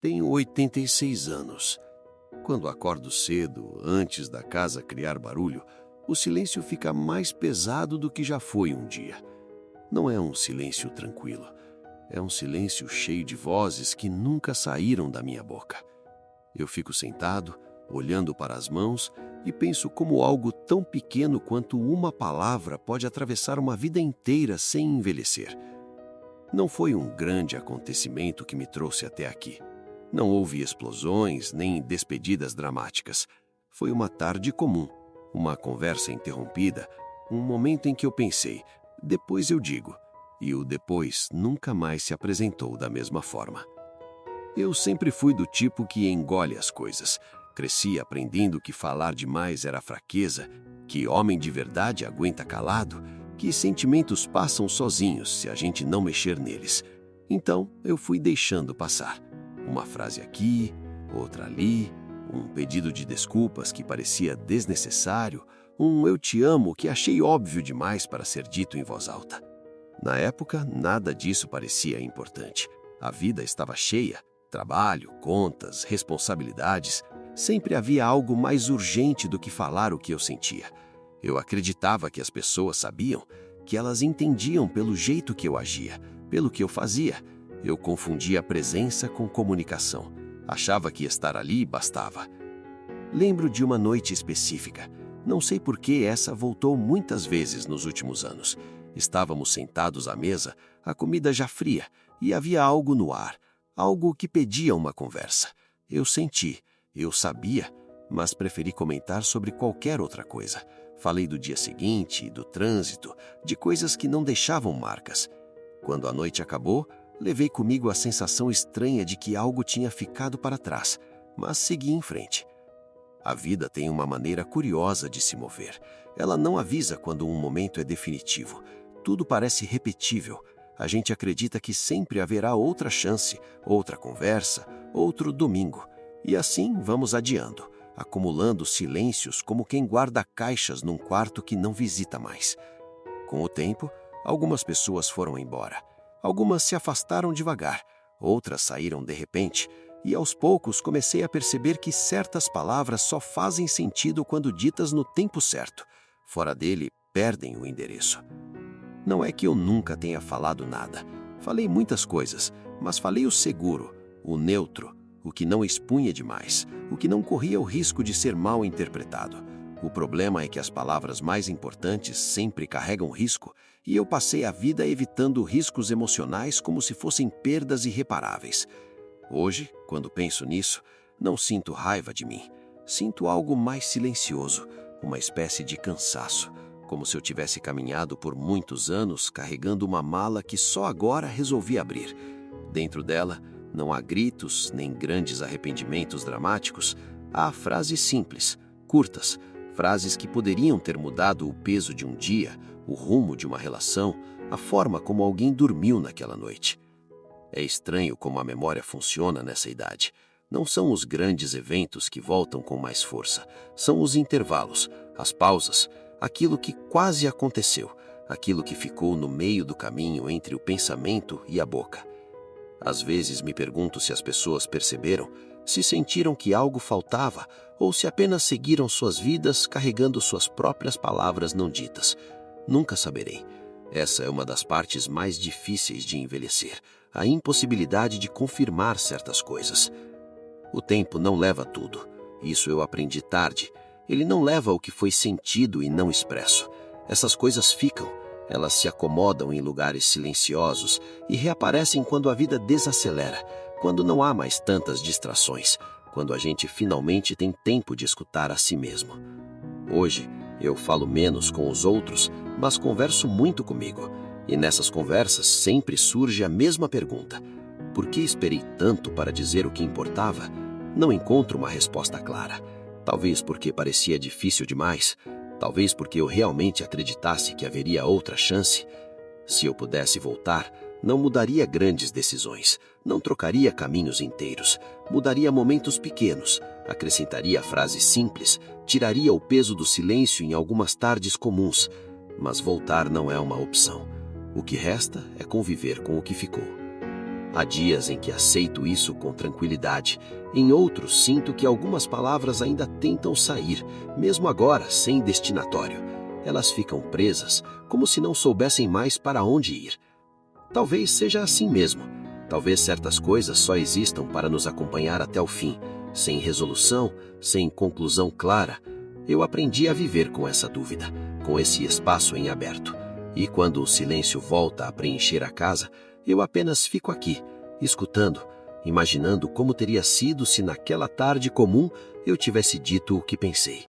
Tenho 86 anos. Quando acordo cedo, antes da casa criar barulho, o silêncio fica mais pesado do que já foi um dia. Não é um silêncio tranquilo. É um silêncio cheio de vozes que nunca saíram da minha boca. Eu fico sentado, olhando para as mãos e penso como algo tão pequeno quanto uma palavra pode atravessar uma vida inteira sem envelhecer. Não foi um grande acontecimento que me trouxe até aqui. Não houve explosões nem despedidas dramáticas. Foi uma tarde comum, uma conversa interrompida, um momento em que eu pensei, depois eu digo, e o depois nunca mais se apresentou da mesma forma. Eu sempre fui do tipo que engole as coisas. Cresci aprendendo que falar demais era fraqueza, que homem de verdade aguenta calado, que sentimentos passam sozinhos se a gente não mexer neles. Então eu fui deixando passar. Uma frase aqui, outra ali, um pedido de desculpas que parecia desnecessário, um eu te amo que achei óbvio demais para ser dito em voz alta. Na época, nada disso parecia importante. A vida estava cheia, trabalho, contas, responsabilidades. Sempre havia algo mais urgente do que falar o que eu sentia. Eu acreditava que as pessoas sabiam, que elas entendiam pelo jeito que eu agia, pelo que eu fazia. Eu confundia presença com comunicação. Achava que estar ali bastava. Lembro de uma noite específica. Não sei por que essa voltou muitas vezes nos últimos anos. Estávamos sentados à mesa, a comida já fria, e havia algo no ar, algo que pedia uma conversa. Eu senti, eu sabia, mas preferi comentar sobre qualquer outra coisa. Falei do dia seguinte, do trânsito, de coisas que não deixavam marcas. Quando a noite acabou, levei comigo a sensação estranha de que algo tinha ficado para trás, mas segui em frente. A vida tem uma maneira curiosa de se mover. Ela não avisa quando um momento é definitivo. Tudo parece repetível. A gente acredita que sempre haverá outra chance, outra conversa, outro domingo. E assim vamos adiando, acumulando silêncios como quem guarda caixas num quarto que não visita mais. Com o tempo, algumas pessoas foram embora. Algumas se afastaram devagar, outras saíram de repente, e aos poucos comecei a perceber que certas palavras só fazem sentido quando ditas no tempo certo. Fora dele, perdem o endereço. Não é que eu nunca tenha falado nada. Falei muitas coisas, mas falei o seguro, o neutro, o que não expunha demais, o que não corria o risco de ser mal interpretado. O problema é que as palavras mais importantes sempre carregam risco, e eu passei a vida evitando riscos emocionais como se fossem perdas irreparáveis. Hoje, quando penso nisso, não sinto raiva de mim. Sinto algo mais silencioso, uma espécie de cansaço, como se eu tivesse caminhado por muitos anos carregando uma mala que só agora resolvi abrir. Dentro dela, não há gritos nem grandes arrependimentos dramáticos, há frases simples, curtas, frases que poderiam ter mudado o peso de um dia, o rumo de uma relação, a forma como alguém dormiu naquela noite. É estranho como a memória funciona nessa idade. Não são os grandes eventos que voltam com mais força, são os intervalos, as pausas, aquilo que quase aconteceu, aquilo que ficou no meio do caminho entre o pensamento e a boca. Às vezes me pergunto se as pessoas perceberam, se sentiram que algo faltava ou se apenas seguiram suas vidas carregando suas próprias palavras não ditas. Nunca saberei. Essa é uma das partes mais difíceis de envelhecer, a impossibilidade de confirmar certas coisas. O tempo não leva tudo. Isso eu aprendi tarde. Ele não leva o que foi sentido e não expresso. Essas coisas ficam. Elas se acomodam em lugares silenciosos e reaparecem quando a vida desacelera, quando não há mais tantas distrações, quando a gente finalmente tem tempo de escutar a si mesmo. Hoje, eu falo menos com os outros, mas converso muito comigo. E nessas conversas sempre surge a mesma pergunta. Por que esperei tanto para dizer o que importava? Não encontro uma resposta clara. Talvez porque parecia difícil demais. Talvez porque eu realmente acreditasse que haveria outra chance. Se eu pudesse voltar, não mudaria grandes decisões, não trocaria caminhos inteiros, mudaria momentos pequenos, acrescentaria frases simples, tiraria o peso do silêncio em algumas tardes comuns. Mas voltar não é uma opção. O que resta é conviver com o que ficou. Há dias em que aceito isso com tranquilidade. Em outros, sinto que algumas palavras ainda tentam sair, mesmo agora, sem destinatório. Elas ficam presas, como se não soubessem mais para onde ir. Talvez seja assim mesmo. Talvez certas coisas só existam para nos acompanhar até o fim, sem resolução, sem conclusão clara. Eu aprendi a viver com essa dúvida, com esse espaço em aberto. E quando o silêncio volta a preencher a casa, eu apenas fico aqui, escutando, imaginando como teria sido se naquela tarde comum eu tivesse dito o que pensei.